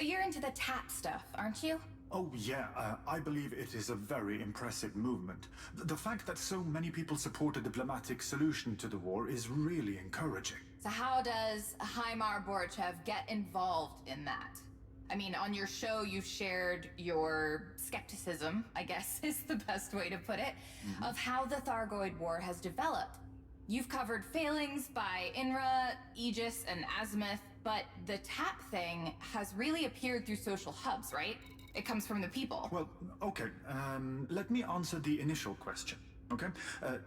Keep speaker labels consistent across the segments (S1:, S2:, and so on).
S1: So you're into the TAP stuff, aren't you?
S2: Oh yeah, I believe it is a very impressive movement. The fact that so many people support a diplomatic solution to the war is really encouraging.
S1: So how does Haimar Borchev get involved in that? I mean, on your show, you've shared your skepticism, I guess is the best way to put it, of how the Thargoid War has developed. You've covered failings by INRA, Aegis, and Azimuth, but the TAP thing has really appeared through social hubs, right? It comes from the people.
S2: Well, okay, let me answer the initial question, okay?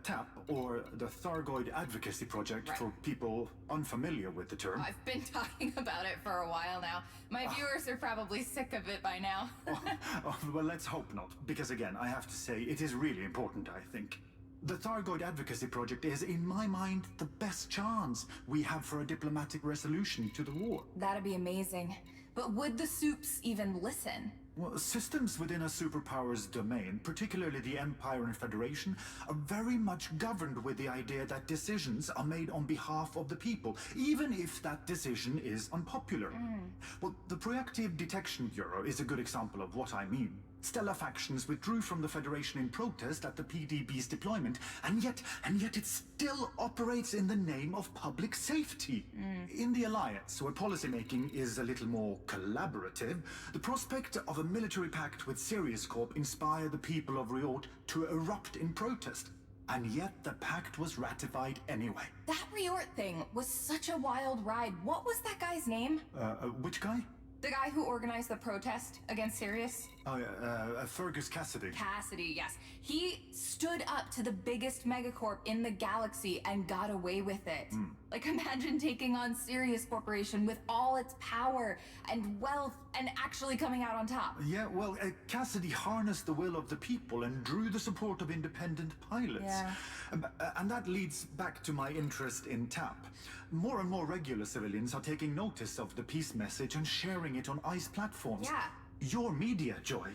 S2: TAP, or the Thargoid Advocacy Project,
S1: Right.
S2: for people unfamiliar with the term.
S1: I've been talking about it for a while now. My viewers are probably sick of it by now.
S2: Well, let's hope not, because again, I have to say, it is really important, I think. The Thargoid Advocacy Project is, in my mind, the best chance we have for a diplomatic resolution to the war.
S1: That'd be amazing. But would the soups even listen?
S2: Well, systems within a superpower's domain, particularly the Empire and Federation, are very much governed with the idea that decisions are made on behalf of the people, even if that decision is unpopular. Well, the Proactive Detection Bureau is a good example of what I mean. Stellar factions withdrew from the Federation in protest at the PDB's deployment, and yet it still operates in the name of public safety. In the Alliance, where policymaking is a little more collaborative, the prospect of a military pact with Sirius Corp inspired the people of Riot to erupt in protest. And yet the pact was ratified anyway.
S1: That Riort thing was such a wild ride. What was that guy's name?
S2: Which guy?
S1: The guy who organized the protest against Sirius?
S2: Oh, yeah, Fergus Cassidy.
S1: Cassidy, yes. He stood up to the biggest megacorp in the galaxy and got away with it. Like, imagine taking on Sirius Corporation with all its power and wealth and actually coming out on top.
S2: Yeah, well, Cassidy harnessed the will of the people and drew the support of independent pilots.
S1: Yeah.
S2: And that leads back to my interest in TAP. More and more regular civilians are taking notice of the peace message and sharing it on ICE platforms.
S1: Yeah.
S2: Your media, Joy.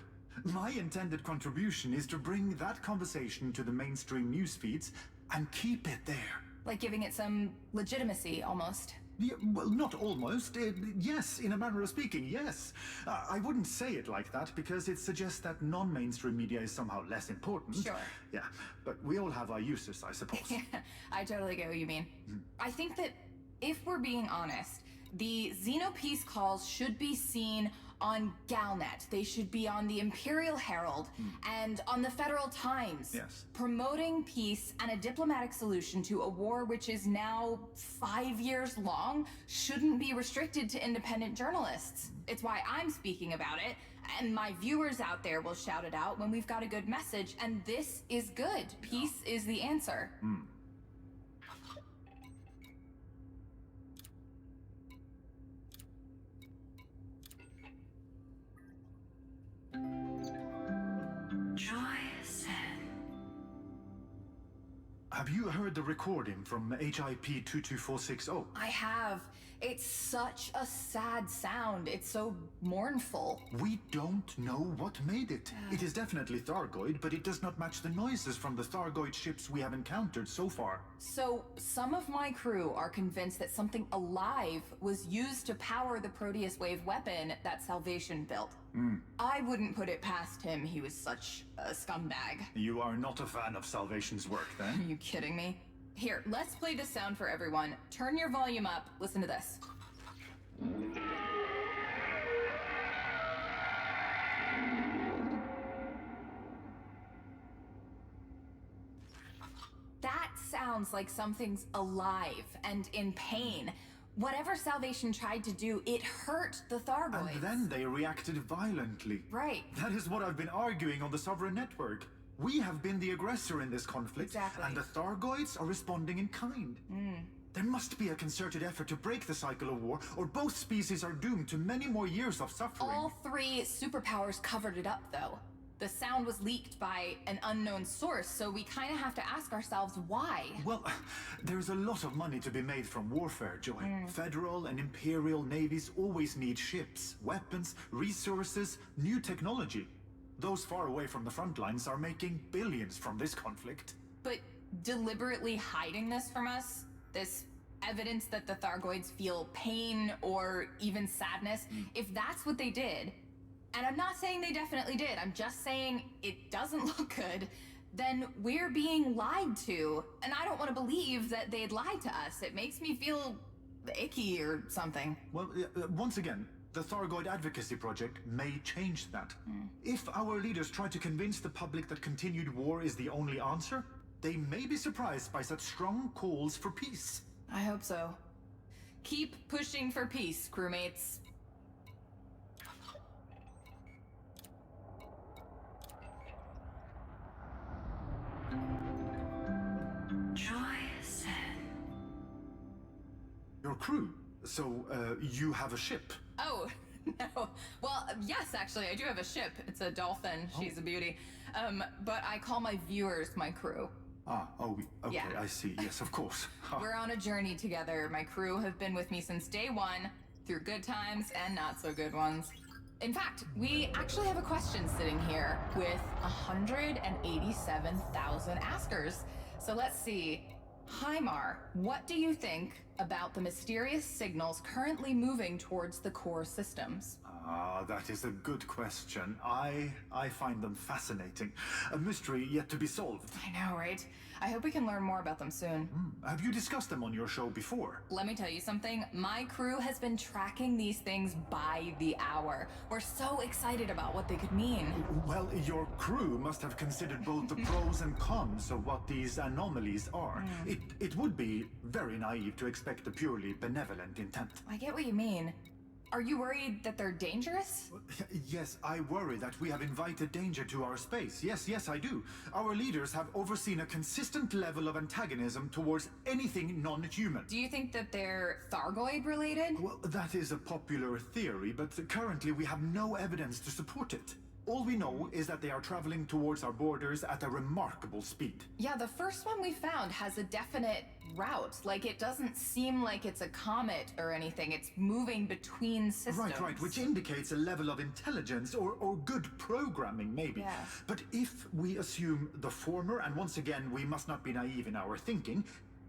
S2: My intended contribution is to bring that conversation to the mainstream news feeds and keep it there.
S1: Like giving it some legitimacy, almost.
S2: Yeah, well, not almost. Yes, in a manner of speaking, yes. I wouldn't say it like that because it suggests that non-mainstream media is somehow less important.
S1: Sure.
S2: Yeah, but we all have our uses, I suppose.
S1: I totally get what you mean. I think that if we're being honest, the Xenopeace calls should be seen on Galnet. They should be on the Imperial Herald and on the Federal Times.
S2: Yes.
S1: Promoting peace and a diplomatic solution to a war which is now 5 years long shouldn't be restricted to independent journalists. It's why I'm speaking about it, and my viewers out there will shout it out when we've got a good message, and this is good. Peace is the answer.
S3: Joy Senne.
S2: Have you heard the recording from HIP 22460?
S1: I have. It's such a sad sound. It's so mournful.
S2: We don't know what made it. It is definitely Thargoid, but it does not match the noises from the Thargoid ships we have encountered so far.
S1: So, some of my crew are convinced that something alive was used to power the Proteus Wave weapon that Salvation built. I wouldn't put it past him. He was such a scumbag.
S2: You are not a fan of Salvation's work,
S1: Are
S2: then?
S1: you kidding me? Here, let's play this sound for everyone. Turn your volume up. Listen to this. That sounds like something's alive and in pain. Whatever Salvation tried to do, it hurt the Thargoids.
S2: And then they reacted violently.
S1: Right.
S2: That is what I've been arguing on the Sovereign Network. We have been the aggressor in this conflict,
S1: Exactly.
S2: and the Thargoids are responding in kind. There must be a concerted effort to break the cycle of war, or both species are doomed to many more years of suffering.
S1: All three superpowers covered it up, though. The sound was leaked by an unknown source, so we kind of have to ask ourselves why.
S2: Well, there's a lot of money to be made from warfare, Joy. Federal and Imperial navies always need ships, weapons, resources, new technology. Those far away from the front lines are making billions from this conflict.
S1: But deliberately hiding this from us, this evidence that the Thargoids feel pain or even sadness, if that's what they did, and I'm not saying they definitely did, I'm just saying it doesn't look good, then we're being lied to. And I don't want to believe that they'd lied to us. It makes me feel icky or something.
S2: Well, once again, the Thargoid Advocacy Project may change that. If our leaders try to convince the public that continued war is the only answer, they may be surprised by such strong calls for peace.
S1: I hope so. Keep pushing for peace, crewmates.
S3: Joy Senne.
S2: Your crew? So, you have a ship?
S1: Oh, no. Well, yes, actually, I do have a ship. It's a dolphin. She's a beauty. But I call my viewers my crew.
S2: Okay,
S1: Yeah.
S2: I see. Yes, of course.
S1: We're on a journey together. My crew have been with me since day one, through good times and not so good ones. In fact, we actually have a question sitting here with 187,000 askers. So let's see. Hi, Mar. What do you think about the mysterious signals currently moving towards the core systems?
S2: That is a good question. I find them fascinating. A mystery yet to be solved.
S1: I know, right? I hope we can learn more about them soon.
S2: Have you discussed them on your show before?
S1: Let me tell you something. My crew has been tracking these things by the hour. We're so excited about what they could mean.
S2: Well, your crew must have considered both the pros and cons of what these anomalies are. It would be very naive to expect a purely benevolent intent.
S1: I get what you mean. Are you worried that they're dangerous?
S2: Yes, I worry that we have invited danger to our space. Yes, I do. Our leaders have overseen a consistent level of antagonism towards anything non-human.
S1: Do you think that they're Thargoid related?
S2: Well, that is a popular theory, but currently we have no evidence to support it. All we know is that they are traveling towards our borders at a remarkable speed.
S1: Yeah, the first one we found has a definite route. Like, it doesn't seem like it's a comet or anything. It's moving between systems.
S2: Right, which indicates a level of intelligence or good programming, maybe.
S1: Yeah.
S2: But if we assume the former, and once again, we must not be naive in our thinking,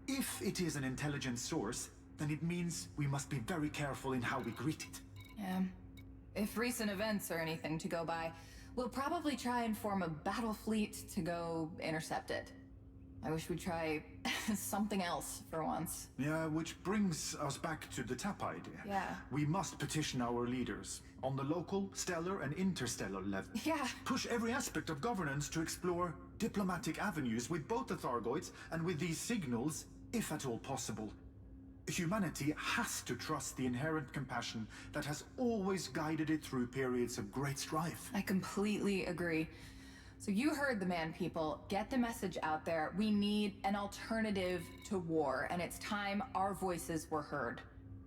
S2: if it is an intelligent source, then it means we must be very careful in how we greet it.
S1: Yeah. If recent events are anything to go by, we'll probably try and form a battle fleet to go intercept it. I wish we'd try something else for once.
S2: Yeah, which brings us back to the TAP idea.
S1: Yeah.
S2: We must petition our leaders on the local, stellar, and interstellar level.
S1: Yeah.
S2: Push every aspect of governance to explore diplomatic avenues with both the Thargoids and with these signals, if at all possible. Humanity has to trust the inherent compassion that has always guided it through periods of great strife.
S1: I completely agree. So you heard the man, people. Get the message out there. We need an alternative to war, and it's time our voices were heard.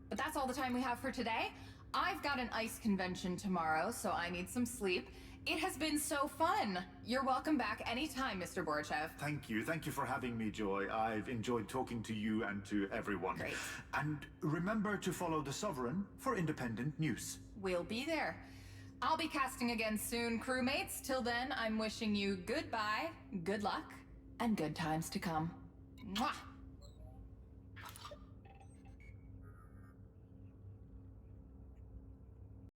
S1: But that's all the time we have for today. I've got an ICE convention tomorrow, so I need some sleep. It has been so fun. You're welcome back anytime, Mr. Borchev.
S2: Thank you for having me, Joy. I've enjoyed talking to you and to everyone.
S1: Great.
S2: And remember to follow the Sovereign for independent news.
S1: We'll be there. I'll be casting again soon, crewmates. Till then, I'm wishing you goodbye, good luck, and good times to come. Mwah!